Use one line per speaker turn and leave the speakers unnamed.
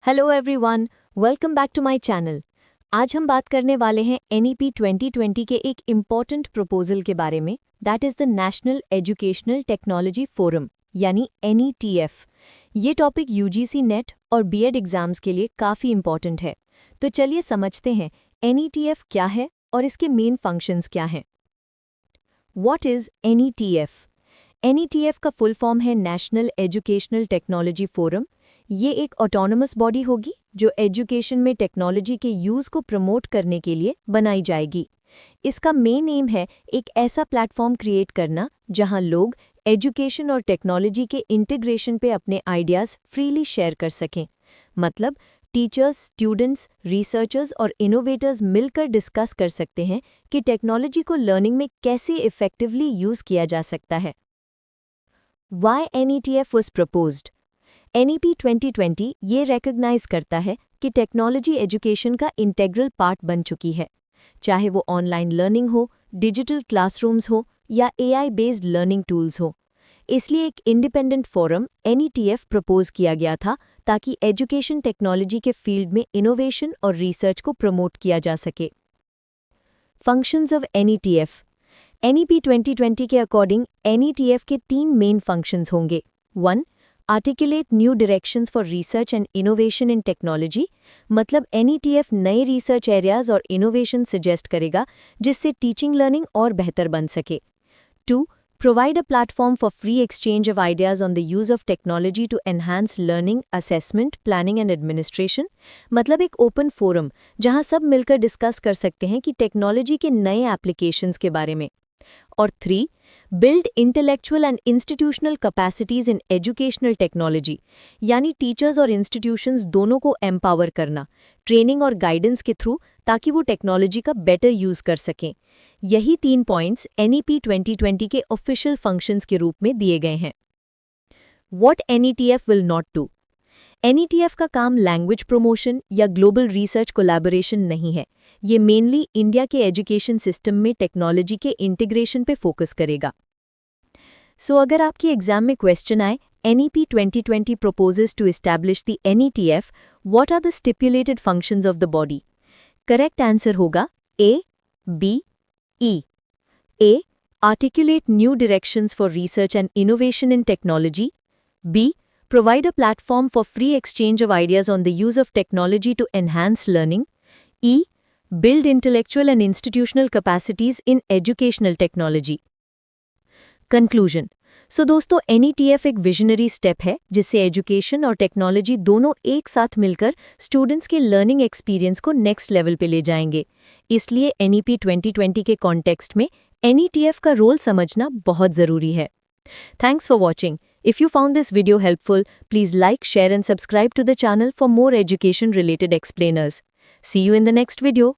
Hello everyone, welcome back to my channel. आज हम बात करने वाले हैं एनईपी 2020 के एक इम्पॉर्टेंट प्रपोजल के बारे में, that is the national educational technology forum यानी NETF। ये टॉपिक यूजीसी नेट और बीएड एग्जाम्स के लिए काफ़ी इम्पॉर्टेंट है। तो चलिए समझते हैं NETF क्या है और इसके मेन फंक्शंस क्या हैं। What is NETF? NETF का फुल फॉर्म है नेशनल एजुकेशनल टेक्नोलॉजी फोरम। ये एक ऑटोनमस बॉडी होगी जो एजुकेशन में टेक्नोलॉजी के यूज़ को प्रमोट करने के लिए बनाई जाएगी। इसका मेन एम है एक ऐसा प्लेटफॉर्म क्रिएट करना जहां लोग एजुकेशन और टेक्नोलॉजी के इंटीग्रेशन पे अपने आइडियाज़ फ्रीली शेयर कर सकें। मतलब टीचर्स, स्टूडेंट्स, रिसर्चर्स और इनोवेटर्स मिलकर डिस्कस कर सकते हैं कि टेक्नोलॉजी को लर्निंग में कैसे इफेक्टिवली यूज़ किया जा सकता है। Why NETF was proposed? NEP 2020 ये रिकॉग्नाइज करता है कि टेक्नोलॉजी एजुकेशन का इंटेग्रल पार्ट बन चुकी है, चाहे वो ऑनलाइन लर्निंग हो, डिजिटल क्लासरूम्स हो या AI बेस्ड लर्निंग टूल्स हो। इसलिए एक इंडिपेंडेंट फोरम NETF प्रपोज किया गया था ताकि एजुकेशन टेक्नोलॉजी के फील्ड में इनोवेशन और रिसर्च को प्रमोट किया जा सके। Functions of NETF। NEP 2020 के अकॉर्डिंग NETF के 3 मेन फंक्शंस होंगे। 1. Articulate new directions for research and innovation in technology, मतलब NETF नए रिसर्च एरियाज और इनोवेशन सजेस्ट करेगा जिससे टीचिंग लर्निंग और बेहतर बन सके। 2. Provide a platform for free exchange of ideas on the use of technology to enhance learning, assessment, planning and administration, मतलब एक ओपन फोरम जहां सब मिलकर डिस्कस कर सकते हैं कि टेक्नोलॉजी के नए एप्लीकेशंस के बारे में। और 3. Build intellectual and institutional capacities in educational technology, यानी टीचर्स और इंस्टीट्यूशंस दोनों को एम्पावर करना ट्रेनिंग और गाइडेंस के थ्रू, ताकि वो टेक्नोलॉजी का बेटर यूज कर सकें। यही 3 पॉइंट्स NEP 2020 के ऑफिशियल फंक्शंस के रूप में दिए गए हैं। What NETF will not do? NETF का काम लैंग्वेज प्रमोशन या ग्लोबल रिसर्च कोलैबोरेशन नहीं है। ये मेनली इंडिया के एजुकेशन सिस्टम में टेक्नोलॉजी के इंटीग्रेशन पे फोकस करेगा। सो अगर आपके एग्जाम में क्वेश्चन आए NEP 2020 proposes to establish the NETF, what are the stipulated functions of the body? Correct answer होगा A, B, E. A. Articulate new directions for research and innovation in technology. B. Provide a platform for free exchange of ideas on the use of technology to enhance learning. E. Build intellectual and institutional capacities in educational technology. Conclusion. So दोस्तों, NETF एक visionary step है जिससे education और technology दोनों एक साथ मिलकर students के लर्निंग एक्सपीरियंस को नेक्स्ट लेवल पे ले जाएंगे। इसलिए NEP 2020 के कॉन्टेक्स्ट में NETF का रोल समझना बहुत ज़रूरी है। Thanks for watching. If you found this video helpful, please like, share and subscribe to the channel for more education related explainers. See you in the next video.